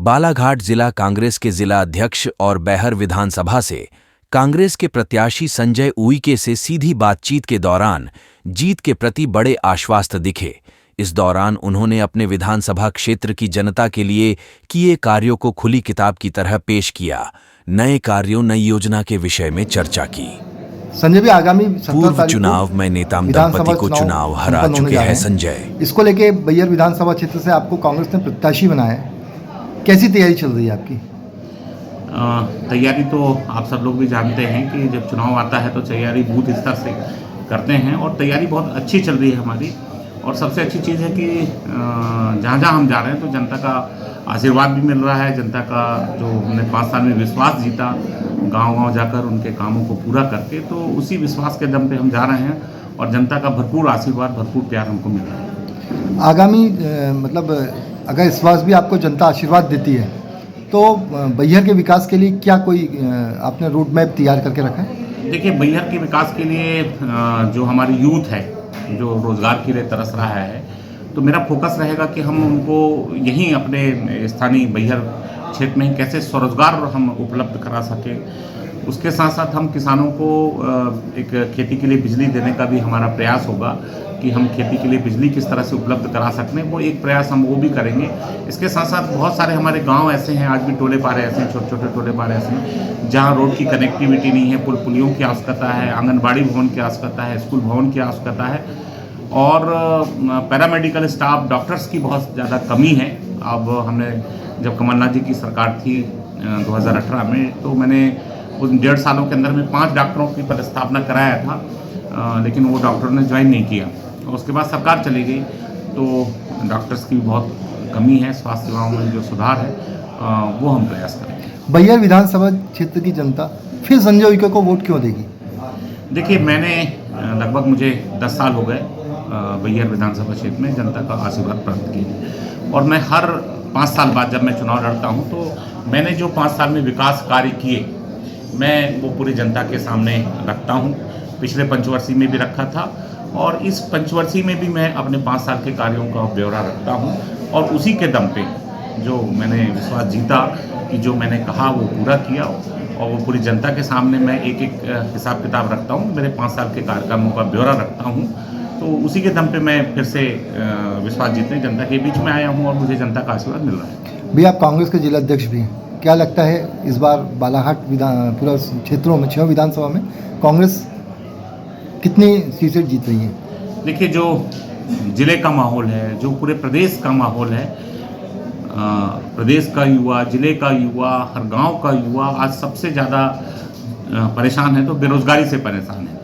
बालाघाट जिला कांग्रेस के जिला अध्यक्ष और बैहर विधानसभा से कांग्रेस के प्रत्याशी संजय उइके से सीधी बातचीत के दौरान जीत के प्रति बड़े आश्वस्त दिखे। इस दौरान उन्होंने अपने विधानसभा क्षेत्र की जनता के लिए किए कार्यों को खुली किताब की तरह पेश किया। नए कार्यों नई योजना के विषय में चर्चा की। संजय भी आगामी पूर्व चुनाव में नेताम दंपति को चुनाव हरा चुके हैं संजय। इसको लेके बैहर विधानसभा क्षेत्र से आपको कांग्रेस ने प्रत्याशी बनाया है, कैसी तैयारी चल रही है आपकी? तैयारी तो आप सब लोग भी जानते हैं कि जब चुनाव आता है तो तैयारी बूथ स्तर से करते हैं और तैयारी बहुत अच्छी चल रही है हमारी। और सबसे अच्छी चीज़ है कि जहाँ जहाँ हम जा रहे हैं तो जनता का आशीर्वाद भी मिल रहा है। जनता का जो हमने 5 साल में विश्वास जीता, गांव-गांव जाकर उनके कामों को पूरा करके, तो उसी विश्वास के दम पे हम जा रहे हैं और जनता का भरपूर आशीर्वाद, भरपूर प्यार हमको मिल रहा है। आगामी अगर इस बार भी आपको जनता आशीर्वाद देती है तो बैहर के विकास के लिए क्या कोई आपने रोड मैप तैयार करके रखा है? देखिए, बैहर के विकास के लिए जो हमारी यूथ है जो रोज़गार के लिए तरस रहा है, तो मेरा फोकस रहेगा कि हम उनको यहीं अपने स्थानीय बैहर क्षेत्र में कैसे स्वरोजगार हम उपलब्ध करा सकें। उसके साथ साथ हम किसानों को एक खेती के लिए बिजली देने का भी हमारा प्रयास होगा कि हम खेती के लिए बिजली किस तरह से उपलब्ध करा सकते हैं, वो एक प्रयास हम वो भी करेंगे। इसके साथ साथ बहुत सारे हमारे गांव ऐसे हैं, आज भी टोले पारे ऐसे हैं, छोटे छोटे टोले पारे ऐसे हैं जहां रोड की कनेक्टिविटी नहीं है, पुल पुलियों की आवश्यकता है, आंगनबाड़ी भवन की आवश्यकता है, स्कूल भवन की आवश्यकता है और पैरामेडिकल स्टाफ, डॉक्टर्स की बहुत ज़्यादा कमी है। अब हमने जब कमलनाथ जी की सरकार थी 2018 में, तो मैंने उन 1.5 सालों के अंदर में 5 डॉक्टरों की पदस्थापना कराया था, लेकिन वो डॉक्टर ने ज्वाइन नहीं किया। उसके बाद सरकार चली गई, तो डॉक्टर्स की बहुत कमी है, स्वास्थ्य सेवाओं में जो सुधार है वो हम प्रयास करेंगे। बैहर विधानसभा क्षेत्र की जनता फिर संजय उइके को वोट क्यों देगी? देखिए, मैंने लगभग मुझे 10 साल हो गए बैहर विधानसभा क्षेत्र में जनता का आशीर्वाद प्राप्त किए और मैं हर 5 साल बाद जब मैं चुनाव लड़ता हूं तो मैंने जो 5 साल में विकास कार्य किए मैं वो पूरी जनता के सामने रखता हूं। पिछले पंचवर्षीय में भी रखा था और इस पंचवर्षीय में भी मैं अपने 5 साल के कार्यों का ब्यौरा रखता हूं और उसी के दम पे जो मैंने विश्वास जीता कि जो मैंने कहा वो पूरा किया और वो पूरी जनता के सामने मैं एक एक हिसाब किताब रखता हूँ, मेरे 5 साल के कार्यक्रमों का ब्यौरा रखता हूँ। तो उसी के दम पे मैं फिर से विश्वास जीतने जनता के बीच में आया हूँ और मुझे जनता का आशीर्वाद मिल रहा है। भी आप कांग्रेस के जिला अध्यक्ष भी हैं, क्या लगता है इस बार बालाघाट पूरा क्षेत्रों में 6 विधानसभा में कांग्रेस कितनी सीटें जीत रही है? देखिए, जो जिले का माहौल है, जो पूरे प्रदेश का माहौल है, प्रदेश का युवा, जिले का युवा, हर गांव का युवा आज सबसे ज़्यादा परेशान है, तो बेरोजगारी से परेशान है।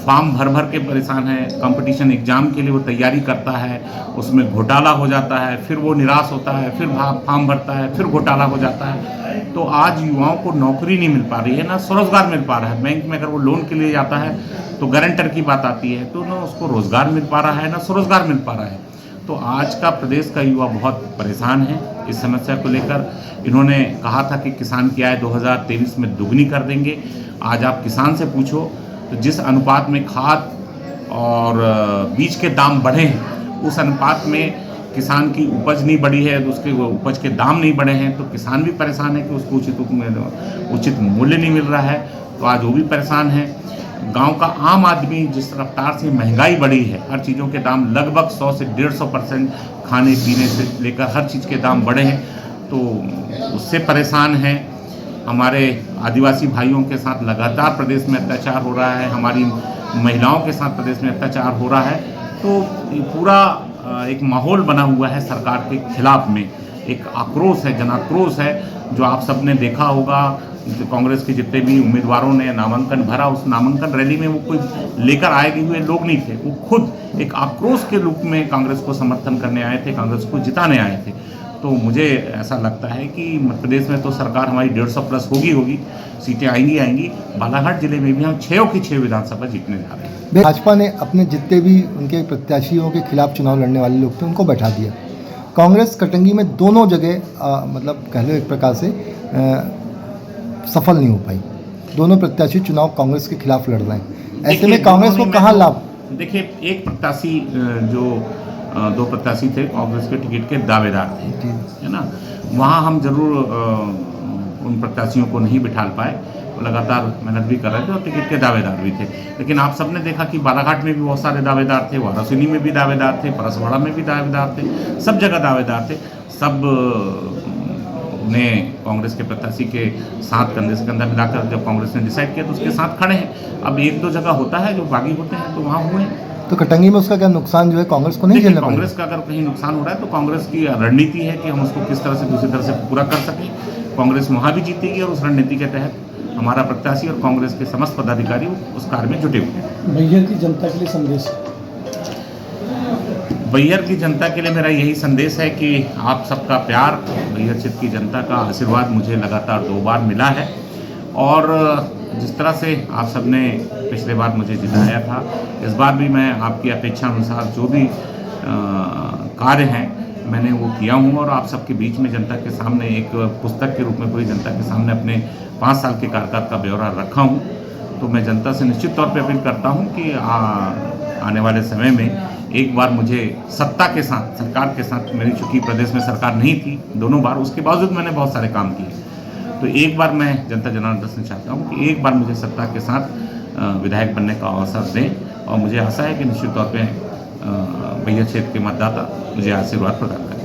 फॉर्म भर भर के परेशान है, कंपटीशन एग्जाम के लिए वो तैयारी करता है, उसमें घोटाला हो जाता है, फिर वो निराश होता है, फिर फॉर्म भरता है, फिर घोटाला हो जाता है। तो आज युवाओं को नौकरी नहीं मिल पा रही है, ना स्वरोजगार मिल पा रहा है। बैंक में अगर वो लोन के लिए जाता है तो गारंटर की बात आती है, तो ना उसको रोजगार मिल पा रहा है, ना स्वरोजगार मिल पा रहा है। तो आज का प्रदेश का युवा बहुत परेशान है इस समस्या को लेकर। इन्होंने कहा था कि किसान की आय 2023 में दुगनी कर देंगे। आज आप किसान से पूछो तो जिस अनुपात में खाद और बीज के दाम बढ़े हैं, उस अनुपात में किसान की उपज नहीं बढ़ी है, तो उसके उपज के दाम नहीं बढ़े हैं, तो किसान भी परेशान है कि उसको उचित मूल्य नहीं मिल रहा है। तो आज वो भी परेशान है। गांव का आम आदमी जिस रफ्तार से महंगाई बढ़ी है, हर चीज़ों के दाम लगभग 100 से 150% खाने पीने से लेकर हर चीज़ के दाम बढ़े हैं, तो उससे परेशान हैं। हमारे आदिवासी भाइयों के साथ लगातार प्रदेश में अत्याचार हो रहा है, हमारी महिलाओं के साथ प्रदेश में अत्याचार हो रहा है। तो ये पूरा एक माहौल बना हुआ है सरकार के खिलाफ में, एक आक्रोश है, जनाक्रोश है, जो आप सब ने देखा होगा। कांग्रेस के जितने भी उम्मीदवारों ने नामांकन भरा, उस नामांकन रैली में वो कोई लेकर आए हुए लोग नहीं थे, वो खुद एक आक्रोश के रूप में कांग्रेस को समर्थन करने आए थे, कांग्रेस को जिताने आए थे। तो मुझे ऐसा लगता है कि मध्य प्रदेश में तो सरकार हमारी 150 प्लस होगी, सीटें आएंगी। बालाघाट जिले में भी हम 6 की 6 विधानसभा जीतने जा रहे हैं। भाजपा ने अपने जितने भी उनके प्रत्याशियों के खिलाफ चुनाव लड़ने वाले लोग थे उनको बैठा दिया। कांग्रेस कटंगी में दोनों जगह मतलब कह लो एक प्रकार से सफल नहीं हो पाई। दोनों प्रत्याशी चुनाव कांग्रेस के खिलाफ लड़ रहे हैं, ऐसे में कांग्रेस को कहाँ लाभ? देखिए, एक प्रत्याशी जो दो प्रत्याशी थे कांग्रेस के टिकट के दावेदार थे, जी। है ना। वहाँ हम जरूर उन प्रत्याशियों को नहीं बिठा पाए, वो लगातार मेहनत भी कर रहे थे और टिकट के दावेदार भी थे। लेकिन आप सबने देखा कि बालाघाट में भी बहुत सारे दावेदार थे, वाराणसी में भी दावेदार थे, परसवाड़ा में भी दावेदार थे, सब जगह दावेदार थे। सब ने कांग्रेस के प्रत्याशी के साथ कंधे से कंधा मिलाकर जब कांग्रेस ने डिसाइड किया तो उसके साथ खड़े हैं। अब एक दो जगह होता है जो बागी होते हैं तो वहाँ हुए हैं। तो कटंगी में उसका क्या नुकसान जो है कांग्रेस को नहीं देखिए, झेलना पड़ेगा? कांग्रेस का अगर कहीं नुकसान हो रहा है तो कांग्रेस की रणनीति है कि हम उसको किस तरह से दूसरी तरह से पूरा कर सकें। कांग्रेस वहाँ भी जीतेगी और उस रणनीति के तहत हमारा प्रत्याशी और कांग्रेस के समस्त पदाधिकारी उस कार्य में जुटे हुए हैं। बैहर की जनता के लिए संदेश? बैहर की जनता के लिए मेरा यही संदेश है कि आप सबका प्यार, बैहर क्षेत्र की जनता का आशीर्वाद मुझे लगातार 2 बार मिला है और जिस तरह से आप सबने पिछले बार मुझे जिताया था, इस बार भी मैं आपकी अपेक्षा अनुसार जो भी कार्य हैं मैंने वो किया हूँ और आप सबके बीच में जनता के सामने एक पुस्तक के रूप में पूरी जनता के सामने अपने 5 साल के कार्यकाल का ब्यौरा रखा हूँ। तो मैं जनता से निश्चित तौर पे अपील करता हूँ कि आने वाले समय में एक बार मुझे सत्ता के साथ, सरकार के साथ, मेरी चूँकि प्रदेश में सरकार नहीं थी दोनों बार, उसके बावजूद मैंने बहुत सारे काम किए, तो एक बार मैं जनता जनार्दन से चाहता हूँ कि एक बार मुझे सत्ता के साथ विधायक बनने का अवसर दें और मुझे आशा है कि निश्चित तौर पे बैहर क्षेत्र के मतदाता मुझे आशीर्वाद प्रदान करें।